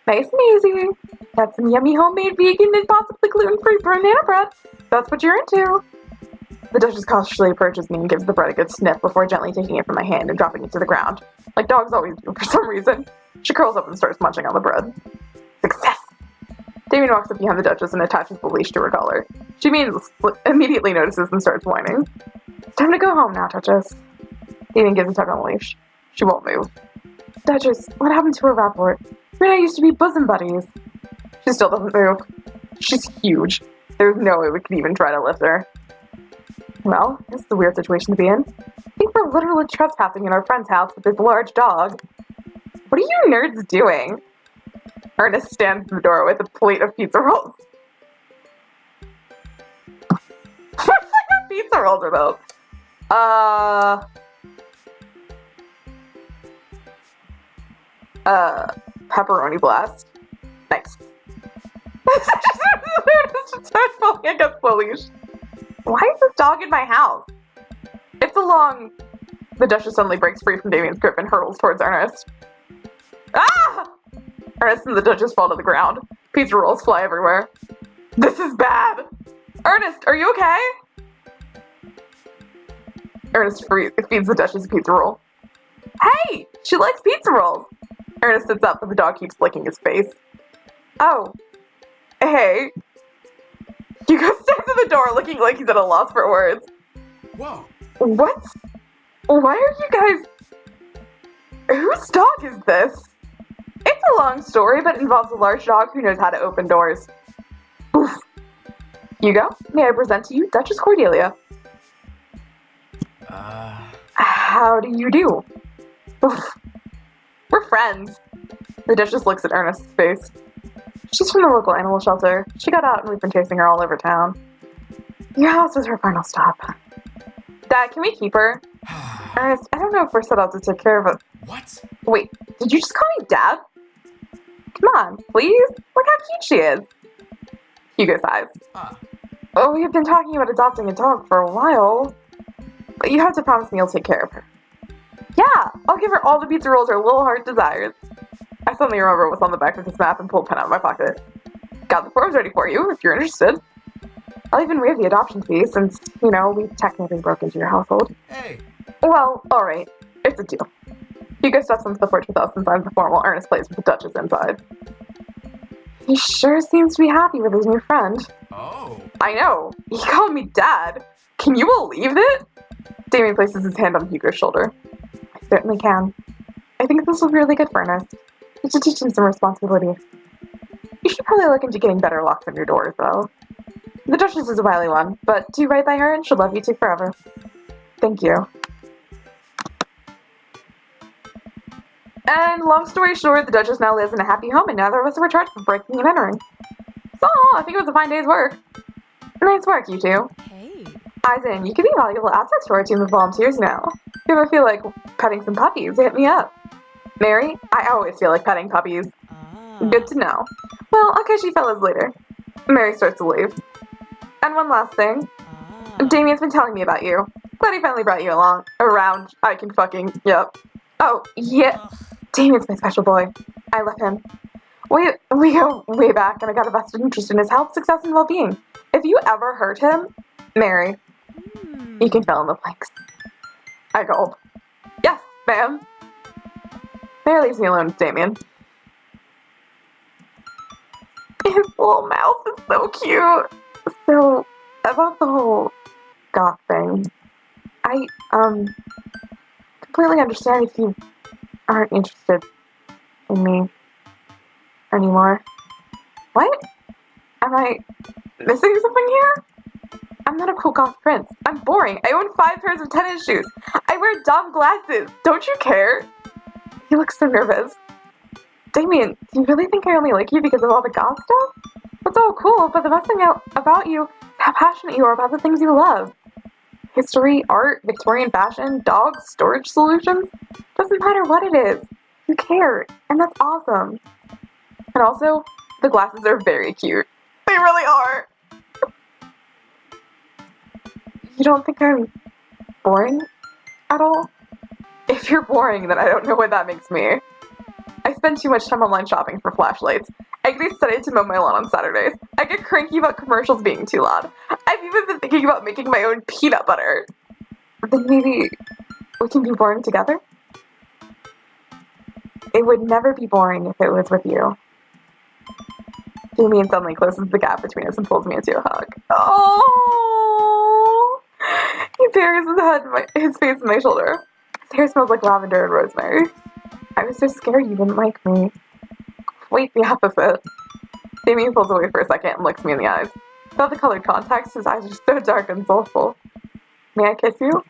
[SPEAKER 1] Nice and easy. Got some yummy homemade vegan and possibly gluten-free banana bread. That's what you're into. The Duchess cautiously approaches me and gives the bread a good sniff before gently taking it from my hand and dropping it to the ground. Like dogs always do for some reason. She curls up and starts munching on the bread. Success! Damien walks up behind the Duchess and attaches the leash to her collar. She immediately notices and starts whining. It's time to go home now, Duchess. Damien gives a tug on the leash. She won't move. Duchess, what happened to her rapport? We and I used to be bosom buddies. She still doesn't move. She's huge. There's no way we could even try to lift her. Well, this is a weird situation to be in. I think we're literally trespassing in our friend's house with this large dog. What are you nerds doing? Ernest stands in the door with a plate of pizza rolls. What kind of pizza rolls are those? Pepperoni blast. Nice. Just starts falling against the leash. Why is this dog in my house? It's along... The Duchess suddenly breaks free from Damien's grip and hurtles towards Ernest. Ah! Ernest and the Duchess fall to the ground. Pizza rolls fly everywhere. This is bad! Ernest, are you okay? Ernest feeds the Duchess a pizza roll. Hey! She likes pizza rolls! Ernest sits up, but the dog keeps licking his face. Oh. Hey. Hugo stands at the door looking like he's at a loss for words.
[SPEAKER 3] Whoa.
[SPEAKER 1] What? Why are you guys... Whose dog is this? It's a long story, but involves a large dog who knows how to open doors. Oof. Hugo, may I present to you Duchess Cordelia? How do you do? Oof. We're friends. The Duchess looks at Ernest's face. She's from the local animal shelter. She got out and we've been chasing her all over town. Your house was her final stop. Dad, can we keep her? Ernest, I don't know if we're set out to take care of her.
[SPEAKER 3] What?
[SPEAKER 1] Wait, did you just call me Dad? Come on, please. Look how cute she is. Hugo sighs. Oh, we have been talking about adopting a dog for a while. But you have to promise me you'll take care of her. Yeah, I'll give her all the pizza rolls her little heart desires. I suddenly remember what's on the back of this map and pull a pen out of my pocket. Got the forms ready for you, if you're interested. I'll even waive the adoption fee since, you know, we technically broke into your household.
[SPEAKER 3] Hey.
[SPEAKER 1] Well, alright. It's a deal. Hugo steps onto the porch with us and signs the form while Ernest plays with the Duchess inside. He sure seems to be happy with his new friend.
[SPEAKER 3] Oh.
[SPEAKER 1] I know. He called me Dad. Can you believe it? Damien places his hand on Hugo's shoulder. I certainly can. I think this will be really good for Ernest. You should teach him some responsibility. You should probably look into getting better locks on your doors, though. The Duchess is a wily one, but do right by her and she'll love you two forever. Thank you. And long story short, the Duchess now lives in a happy home and neither of us were charged for breaking and entering. So, I think it was a fine day's work. Nice work, you two.
[SPEAKER 2] Hey.
[SPEAKER 1] Eisen, you could be valuable assets to our team of volunteers now. If you ever feel like petting some puppies, hit me up. Mary, I always feel like petting puppies. Good to know. Well, I'll catch you fellas later. Mary starts to leave. And one last thing. Damien's been telling me about you. Glad he finally brought you around. I can fucking, yep. Oh, yeah. Damien's my special boy. I love him. We go way back, and I got a vested interest in his health, success, and well-being. If you ever hurt him, Mary, you can fill in the blanks. I gulp. Yes, ma'am. Mary leaves me alone with Damien. His little mouth is so cute. So, about the whole goth thing, I, completely understand if you aren't interested in me anymore. What? Am I missing something here? I'm not a cool goth prince. I'm boring. I own 5 pairs of tennis shoes. I wear dumb glasses. Don't you care? He looks so nervous. Damien, do you really think I only like you because of all the goth stuff? That's all cool, but the best thing about you is how passionate you are about the things you love. History, art, Victorian fashion, dogs, storage solutions. Doesn't matter what it is. You care, and that's awesome. And also, the glasses are very cute. They really are. You don't think I'm boring at all? If you're boring, then I don't know what that makes me. I spend too much time online shopping for flashlights. I get excited to mow my lawn on Saturdays. I get cranky about commercials being too loud. I've even been thinking about making my own peanut butter. Then maybe we can be boring together? It would never be boring if it was with you. Damien suddenly closes the gap between us and pulls me into a hug. Oh! He buries his face in my shoulder. His hair smells like lavender and rosemary. I was so scared you didn't like me. Wait, the opposite. Damien pulls away for a second and looks me in the eyes. Without the colored contacts, his eyes are so dark and soulful. May I kiss you?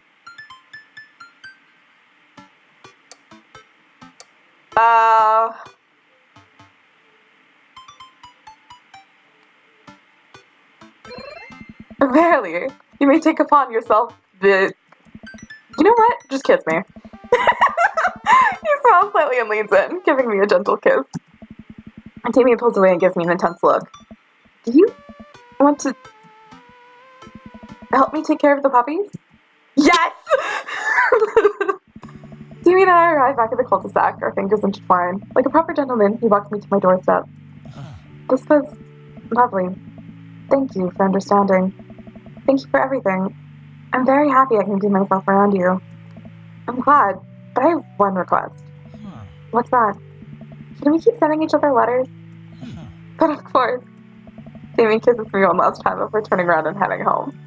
[SPEAKER 1] Barely. You may take upon yourself the... You know what? Just kiss me. He smiles slightly and leans in, giving me a gentle kiss. Damien pulls away and gives me an intense look. Do you want to help me take care of the puppies? Yes! Damien and I arrive back at the cul-de-sac, our fingers intertwined. Like a proper gentleman, he walks me to my doorstep. This was lovely. Thank you for understanding. Thank you for everything. I'm very happy I can do myself around you. I'm glad, but I have one request. What's that? Can we keep sending each other letters? But of course. Damien kisses me one last time before turning around and heading home.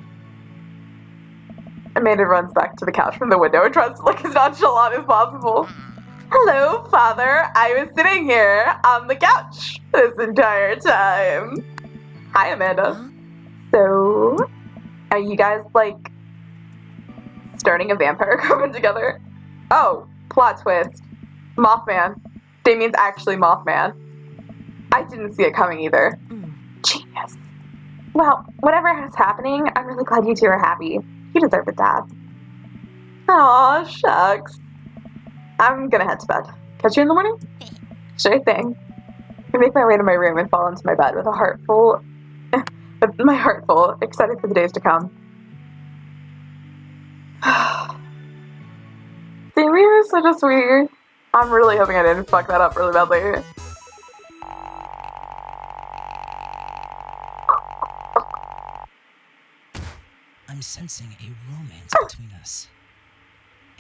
[SPEAKER 1] Amanda runs back to the couch from the window and tries to look as nonchalant as possible. Hello, Father. I was sitting here on the couch this entire time. Hi, Amanda. So, are you guys, like, starting a vampire coven together? Oh, plot twist. Mothman. Damien's actually Mothman. I didn't see it coming either. Genius. Well, whatever is happening, I'm really glad you two are happy. You deserve it, Dad. Aw, shucks. I'm gonna head to bed. Catch you in the morning? Sure thing. I make my way to my room and fall into my bed with my heart full, excited for the days to come. Damien is such a sweetie. I'm really hoping I didn't fuck that up really badly.
[SPEAKER 2] I'm sensing a romance between us.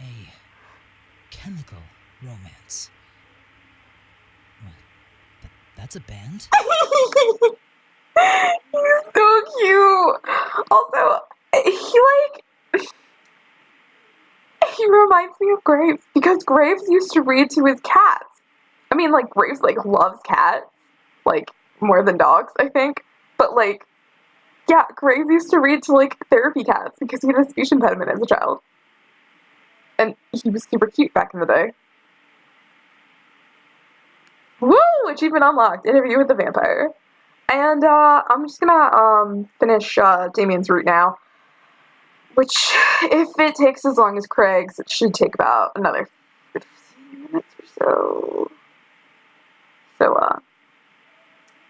[SPEAKER 2] A chemical romance. What? That's a band?
[SPEAKER 1] He's so cute. Also, he reminds me of Graves because Graves used to read to his cats. I mean, like, Graves, like, loves cats, like, more than dogs, I think. But, like, yeah, Graves used to read to, like, therapy cats because he had a speech impediment as a child. And he was super cute back in the day. Woo! Achievement unlocked. Interview with the vampire. And, I'm just gonna, finish, Damien's route now. Which, if it takes as long as Craig's, it should take about another 15 minutes or so. So,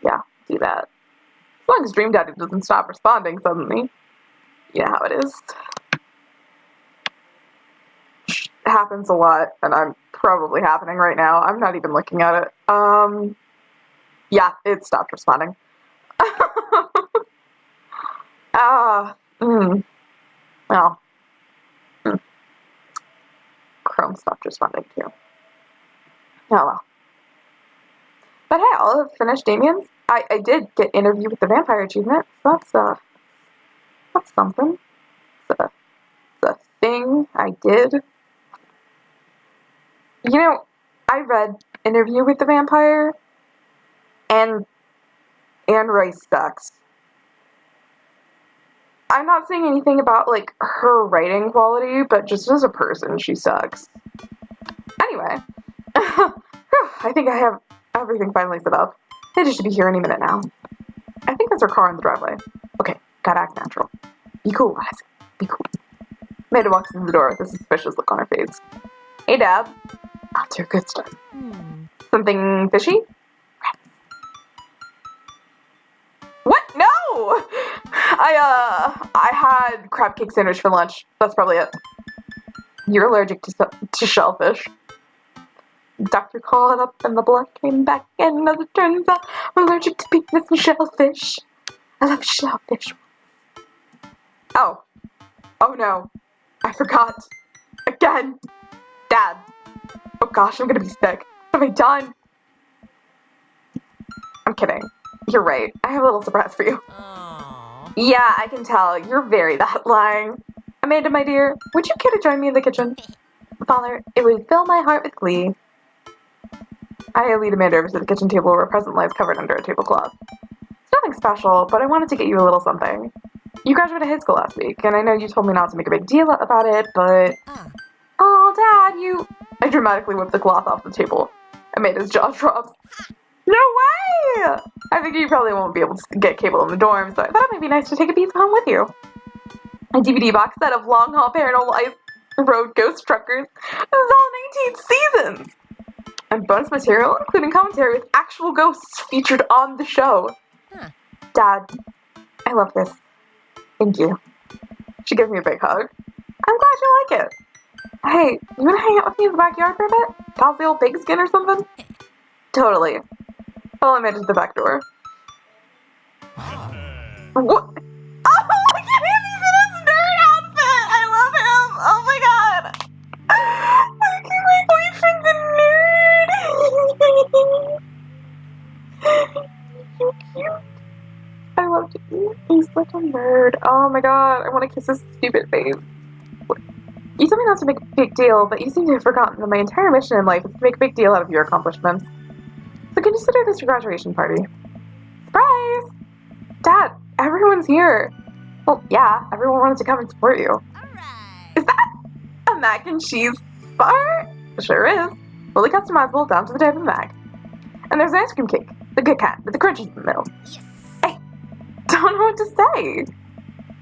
[SPEAKER 1] yeah, do that. As long as Dream Daddy doesn't stop responding suddenly. You know how it is. It happens a lot, and I'm probably happening right now. I'm not even looking at it. Yeah, it stopped responding. Well. Chrome stopped responding too. Oh well. But hey, I'll have finished Damien's. I did get interview with the vampire achievement, so that's something. It's a thing I did. You know, I read Interview with the Vampire, and Anne Rice sucks. I'm not saying anything about, like, her writing quality, but just as a person, she sucks. Anyway, I think I have everything finally set up. They should be here any minute now. I think that's her car in the driveway. Okay, gotta act natural. Be cool, guys. Be cool. Amanda walks in the door with a suspicious look on her face. Hey, Dad. Off to a good start. Something fishy? What? No! I had crab cake sandwich for lunch. That's probably it. You're allergic to shellfish. Doctor called up and the blood came back, and as it turns out, I'm allergic to penis and shellfish. I love shellfish. Oh no. I forgot. Again. Dad. Oh gosh, I'm gonna be sick. What have I done? I'm kidding. You're right. I have a little surprise for you.
[SPEAKER 2] Aww.
[SPEAKER 1] Yeah, I can tell. You're very that lying. Amanda, my dear, would you care to join me in the kitchen? Father, it would fill my heart with glee. I lead Amanda over to the kitchen table where a present lies covered under a tablecloth. It's nothing special, but I wanted to get you a little something. You graduated high school last week, and I know you told me not to make a big deal about it, but... Oh, Dad, you... I dramatically whip the cloth off the table. Amanda's jaw drops. No way! I think you probably won't be able to get cable in the dorm, so I thought it might be nice to take a piece home with you. A DVD box set of Long Haul Paranormal Ice Road Ghost Truckers. This is all 19 seasons! And bonus material, including commentary with actual ghosts featured on the show. Dad, I love this. Thank you. She gives me a big hug. I'm glad you like it. Hey, you wanna hang out with me in the backyard for a bit? Toss the old pigskin or something? Totally. Follow me to the back door. What? Oh, look at him! He's in his nerd outfit! I love him! Oh my god! Look at my boyfriend, the nerd! So cute. I love him. He's such a nerd. Oh my god, I want to kiss his stupid face. You told me not to make a big deal, but you seem to have forgotten that my entire mission in life is to make a big deal out of your accomplishments. So consider this your graduation party. Surprise! Dad, everyone's here. Well, yeah, everyone wanted to come and support you.
[SPEAKER 2] Alright.
[SPEAKER 1] Is that a mac and cheese bar? Sure is. Fully customizable down to the type of mac. And there's an ice cream cake, the good kind, with the crunches in the middle.
[SPEAKER 2] Yes.
[SPEAKER 1] Hey, don't know what to say.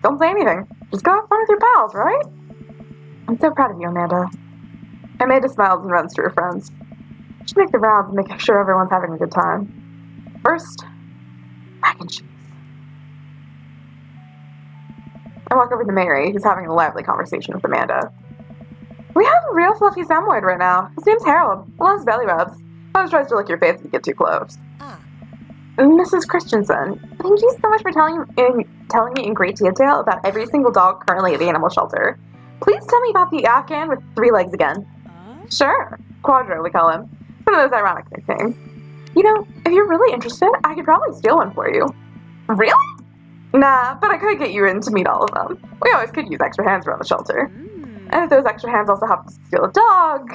[SPEAKER 1] Don't say anything. Just go have fun with your pals, right? I'm so proud of you, Amanda. Amanda smiles and runs to her friends. She makes the rounds and make sure everyone's having a good time. First, mac and cheese. I walk over to Mary, who's having a lively conversation with Amanda. We have a real fluffy Samoyed right now. His name's Harold. Loves belly rubs. Always tries to lick your face if you get too close.
[SPEAKER 2] Ah.
[SPEAKER 1] Mrs. Christensen, thank you so much for telling me in great detail about every single dog currently at the animal shelter. Please tell me about the Afghan with 3 legs again. Sure. Quadro, we call him. One of those ironic nicknames. You know, if you're really interested, I could probably steal one for you. Really? Nah, but I could get you in to meet all of them. We always could use extra hands around the shelter. And if those extra hands also happen to steal a dog...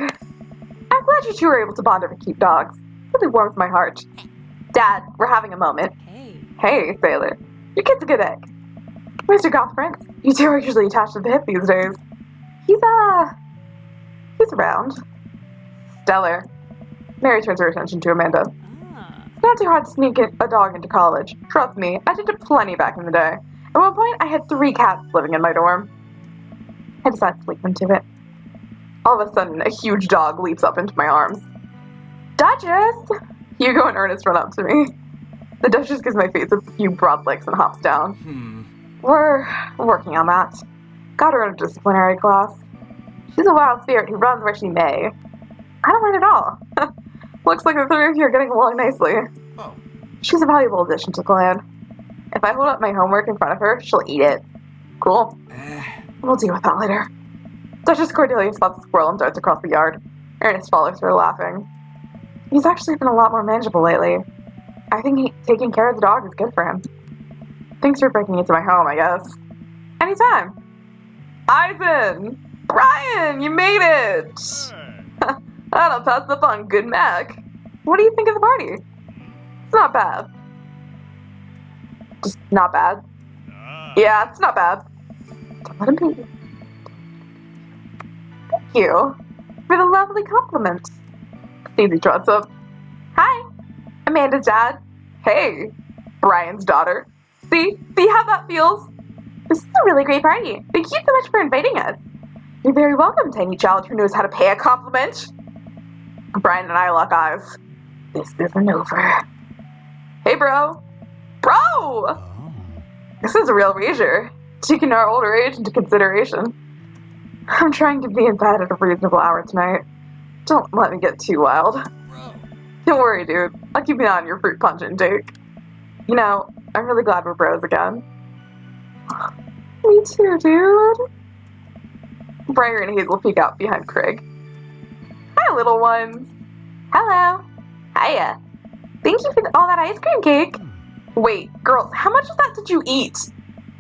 [SPEAKER 1] I'm glad you two were able to bond over cute dogs. It really warms my heart. Dad, we're having a moment.
[SPEAKER 2] Hey.
[SPEAKER 1] Hey, Sailor. Your kid's a good egg. Mr. Goth Prince, you two are usually attached to the hip these days. He's around. Stellar. Mary turns her attention to Amanda.
[SPEAKER 2] Ah.
[SPEAKER 1] It's not too hard to sneak a dog into college. Trust me, I did it plenty back in the day. At one point, I had 3 cats living in my dorm. I decided to leave them to it. All of a sudden, a huge dog leaps up into my arms. Duchess! Hugo and Ernest run up to me. The Duchess gives my face a few broad licks and hops down. We're working on that. Got her in a disciplinary class. She's a wild spirit who runs where she may. I don't mind at all. Looks like the 3 of you are getting along nicely.
[SPEAKER 3] Oh.
[SPEAKER 1] She's a valuable addition to the clan. If I hold up my homework in front of her, she'll eat it. Cool. We'll deal with that later. Duchess Cordelia spots a squirrel and darts across the yard. Ernest follows her, laughing. He's actually been a lot more manageable lately. I think taking care of the dog is good for him. Thanks for breaking into my home, I guess. Anytime. Eisen! Brian, you made it! I don't pass up on good Mac. What do you think of the party? It's not bad. Just not bad. Yeah, it's not bad. Don't let him beat you. Thank you for the lovely compliment. Daisy trots up. Hi, Amanda's dad. Hey, Brian's daughter. See how that feels? This is a really great party. Thank you so much for inviting us. You're very welcome, tiny child who knows how to pay a compliment. Brian and I lock eyes. This isn't over. Hey, bro. Bro!
[SPEAKER 3] Oh.
[SPEAKER 1] This is a real rager. Taking our older age into consideration. I'm trying to be in bed at a reasonable hour tonight. Don't let me get too wild.
[SPEAKER 2] Bro.
[SPEAKER 1] Don't worry, dude. I'll keep you on your fruit punch intake. You know, I'm really glad we're bros again. Me too, dude. Briar and Hazel peek out behind Craig. Hi, little ones. Hello. Hiya. Thank you for all that ice cream cake. Wait, girls, how much of that did you eat?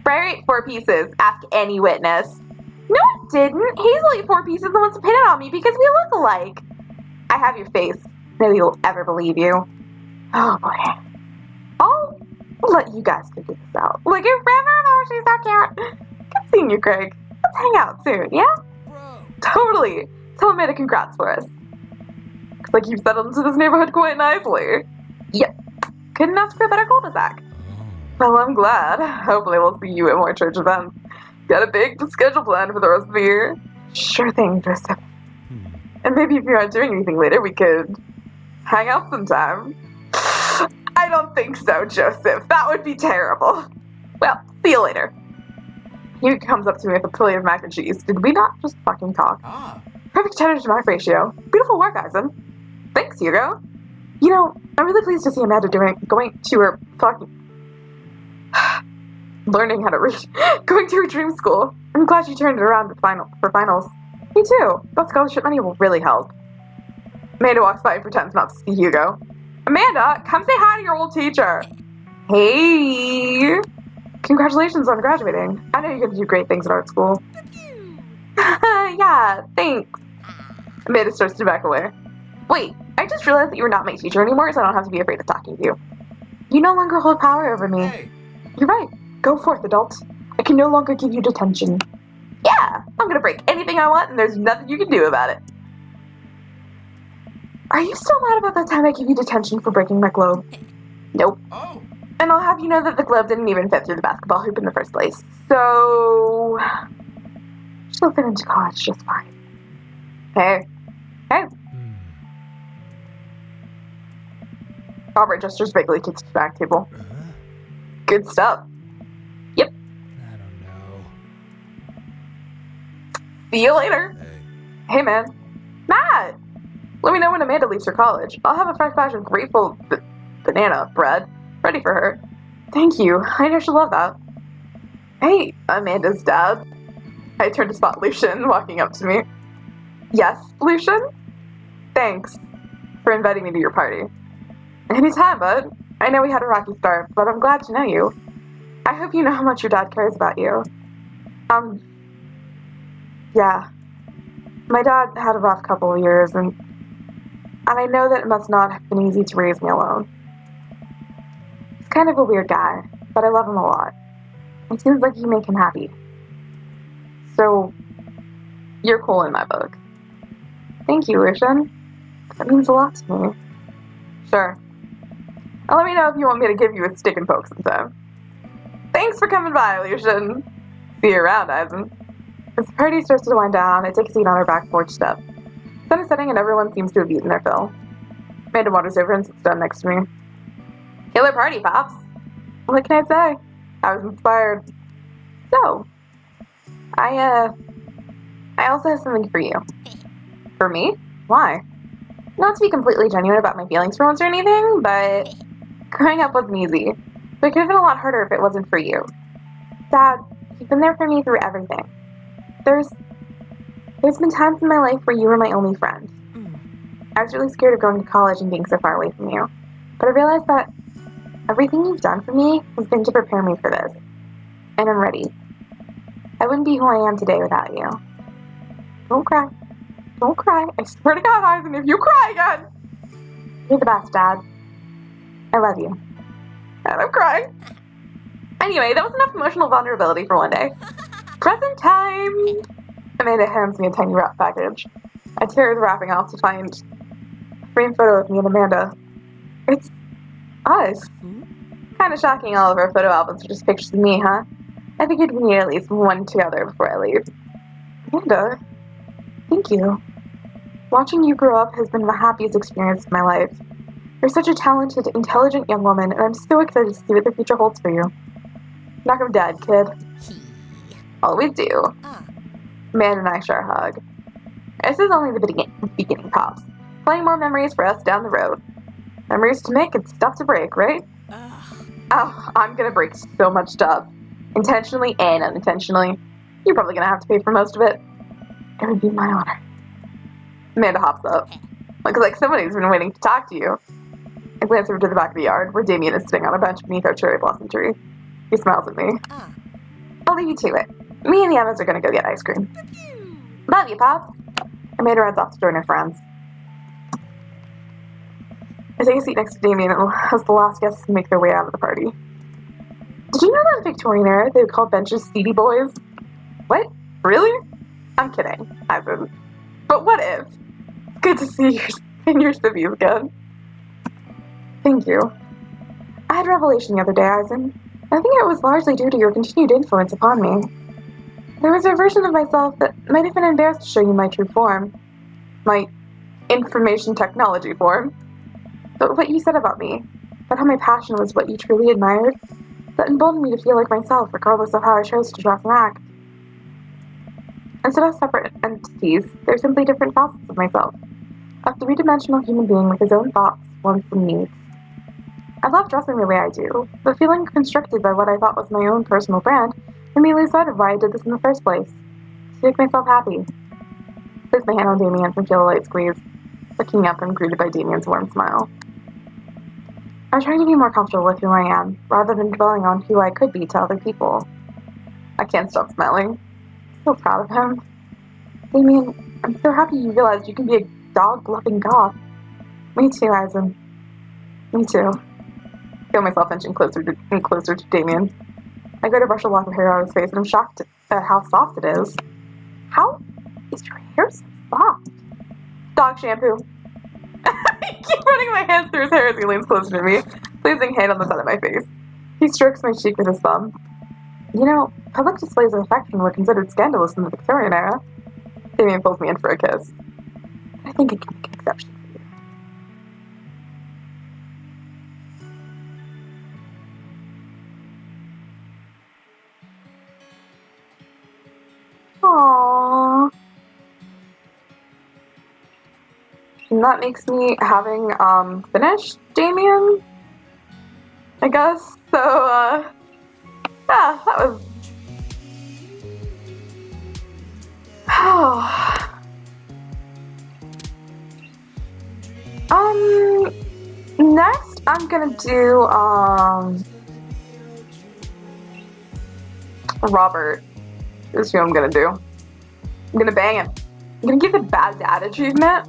[SPEAKER 1] Briar ate 4 pieces. Ask any witness. No, I didn't. Hazel ate 4 pieces and wants to pin it on me because we look alike. I have your face. Nobody will ever believe you. Oh, boy. I'll let you guys figure this out. Look at Grandma, she's so cute. Good seeing you, Craig. Let's hang out soon, yeah?
[SPEAKER 2] Bro.
[SPEAKER 1] Totally. Tell Amanda congrats for us. Looks like you've settled into this neighborhood quite nicely. Yep. Couldn't ask for a better cul-de-sac. Well, I'm glad. Hopefully we'll see you at more church events. Got a big schedule planned for the rest of the year. Sure thing, Joseph. And maybe if you aren't doing anything later, we could hang out sometime. I don't think so, Joseph. That would be terrible. Well, see you later. He comes up to me with a plate of mac and cheese. Did we not just fucking talk?
[SPEAKER 4] Ah.
[SPEAKER 1] Perfect cheddar to mac ratio. Beautiful work, Eisen. Thanks, Hugo. You know, I'm really pleased to see Amanda going to her fucking... learning how to read. Going to her dream school. I'm glad she turned it around for finals. Me too. That scholarship money will really help. Amanda walks by and pretends not to see Hugo. Amanda, come say hi to your old teacher. Hey. Congratulations on graduating. I know you're going to do great things at art school. Yeah, thanks. Amanda starts to back away. Wait, I just realized that you're not my teacher anymore, so I don't have to be afraid of talking to you. You no longer hold power over me.
[SPEAKER 4] Hey.
[SPEAKER 1] You're right. Go forth, adult. I can no longer give you detention. Yeah, I'm gonna break anything I want, and there's nothing you can do about it. Are you still mad about that time I gave you detention for breaking my globe? Nope.
[SPEAKER 4] Oh.
[SPEAKER 1] And I'll have you know that the globe didn't even fit through the basketball hoop in the first place. So... she'll fit into college just fine. Hey. Hey. Robert gestures vaguely to the back table. Good stuff. Yep.
[SPEAKER 4] I don't know.
[SPEAKER 1] See you later. Hey, man. Matt! Let me know when Amanda leaves for college. I'll have a fresh batch of grateful banana bread ready for her. Thank you. I know she'll love that. Hey, Amanda's dad. I turn to spot Lucian walking up to me. Yes, Lucian? Thanks for inviting me to your party. Anytime, bud. I know we had a rocky start, but I'm glad to know you. I hope you know how much your dad cares about you. Yeah. My dad had a rough couple of years, and I know that it must not have been easy to raise me alone. He's kind of a weird guy, but I love him a lot. It seems like you make him happy. So, you're cool in my book. Thank you, Lucian. That means a lot to me. Sure. Let me know if you want me to give you a stick and poke sometime. Thanks for coming by, Lucian. See you around, Eisen. As the party starts to wind down, I take a seat on our back porch step. The sun is setting and everyone seems to have eaten their fill. Amanda wanders over and sits down next to me. Killer party, Pops. What can I say? I was inspired. So, I also have something for you. For me? Why? Not to be completely genuine about my feelings for once or anything, but growing up wasn't easy. But it could have been a lot harder if it wasn't for you. Dad, you've been there for me through everything. There's been times in my life where you were my only friend. I was really scared of going to college and being so far away from you. But I realized that everything you've done for me has been to prepare me for this. And I'm ready. I wouldn't be who I am today without you. Don't cry. Don't cry. I swear to God, Eisen, if you cry again! You're the best, Dad. I love you. And I'm crying. Anyway, that was enough emotional vulnerability for one day. Present time! Amanda hands me a tiny wrap package. I tear the wrapping off to find a framed photo of me and Amanda. It's us. Kinda shocking all of our photo albums are just pictures of me, huh? I figured we need at least one together before I leave. Amanda, thank you. Watching you grow up has been the happiest experience of my life. You're such a talented, intelligent young woman, and I'm so excited to see what the future holds for you. Knock 'em dead, kid. Always do. Man and I share a hug. This is only the beginning, Pops. Plenty more memories for us down the road. Memories to make and stuff to break, right? Oh, I'm gonna break so much stuff. Intentionally and unintentionally. You're probably gonna have to pay for most of it. It would be my honor. Amanda hops up. Looks like somebody's been waiting to talk to you. I glance over to the back of the yard, where Damien is sitting on a bench beneath our cherry blossom tree. He smiles at me. I'll leave you to it. Me and the Emmas are gonna go get ice cream. Love you, Pops. Amanda runs off to join her friends. I take a seat next to Damien as the last guests make their way out of the party. Did you know that in Victorian era they would call benches seedy boys? What? Really? I'm kidding, Eisen. But what if? It's good to see you in your civvies again. Thank you. I had a revelation the other day, Eisen. I think it was largely due to your continued influence upon me. There was a version of myself that might have been embarrassed to show you my true form. My information technology form. But what you said about me, about how my passion was what you truly admired, that emboldened me to feel like myself regardless of how I chose to dress and act. Instead of separate entities, they're simply different facets of myself. A three-dimensional human being with his own thoughts, wants, and needs. I love dressing the way I do, but feeling constricted by what I thought was my own personal brand made me lose sight of why I did this in the first place. To make myself happy. Place my hand on Damien's and feel a light squeeze. Looking up, I'm greeted by Damien's warm smile. I'm trying to be more comfortable with who I am, rather than dwelling on who I could be to other people. I can't stop smiling. I'm so proud of him. Damien, I'm so happy you realized you can be a dog-loving god. Me too, Eisen. Me too. I feel myself inching closer to Damien. I go to brush a lock of hair out of his face, and I'm shocked at how soft it is. How is your hair so soft? Dog shampoo. I keep running my hands through his hair as he leans closer to me, placing hand on the side of my face. He strokes my cheek with his thumb. You know, public displays of affection were considered scandalous in the Victorian era. Damien pulls me in for a kiss. I think I can make an exception for you. Aww. And that makes me having finished Damien, I guess. So yeah, that was next I'm gonna do Robert is who I'm gonna do. I'm gonna bang him. I'm gonna give the bad dad achievement.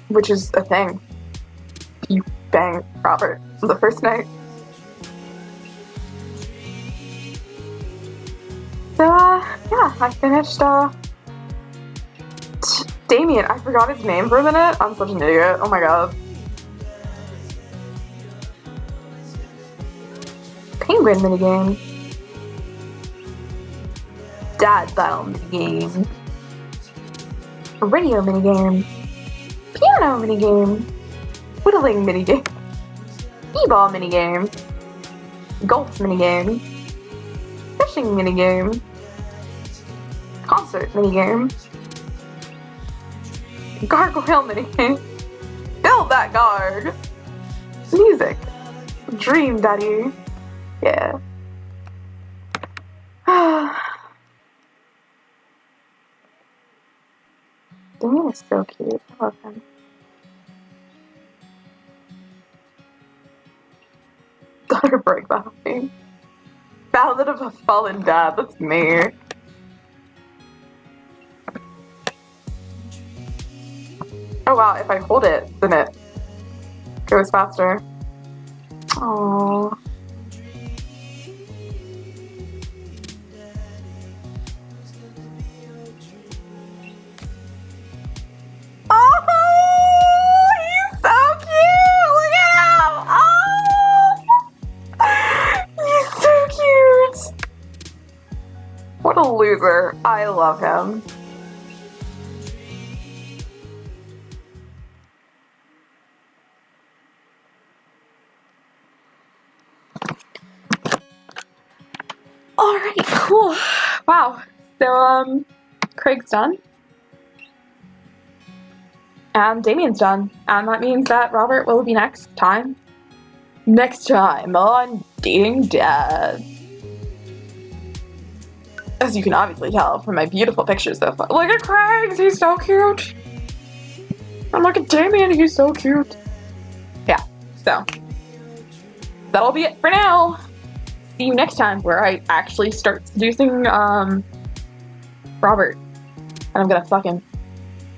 [SPEAKER 1] Which is a thing. You bang Robert the first night. So, yeah, I finished, Damien. I forgot his name for a minute. I'm such an idiot. Oh my god. Penguin minigame. Dad battle minigame. Radio minigame, piano minigame, whittling minigame, e-ball minigame, golf minigame, fishing minigame, concert minigame, gargoyle minigame, build that guard, music, dream daddy, yeah. Damien is so cute. I love him. Daughter break behind. Ballad of a Fallen Dad. That's me. Oh wow, if I hold it, then it goes faster. Aww. What a loser. I love him. Alright, cool. Wow. So, Craig's done. And Damien's done. And that means that Robert will be next time. Next time on Dating Dad. As you can obviously tell from my beautiful pictures so far. Look at Craig, he's so cute. And look at Damien, he's so cute. Yeah, so that'll be it for now. See you next time where I actually start seducing Robert. And I'm gonna fuck him.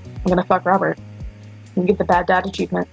[SPEAKER 1] I'm gonna fuck Robert and get the bad dad achievement.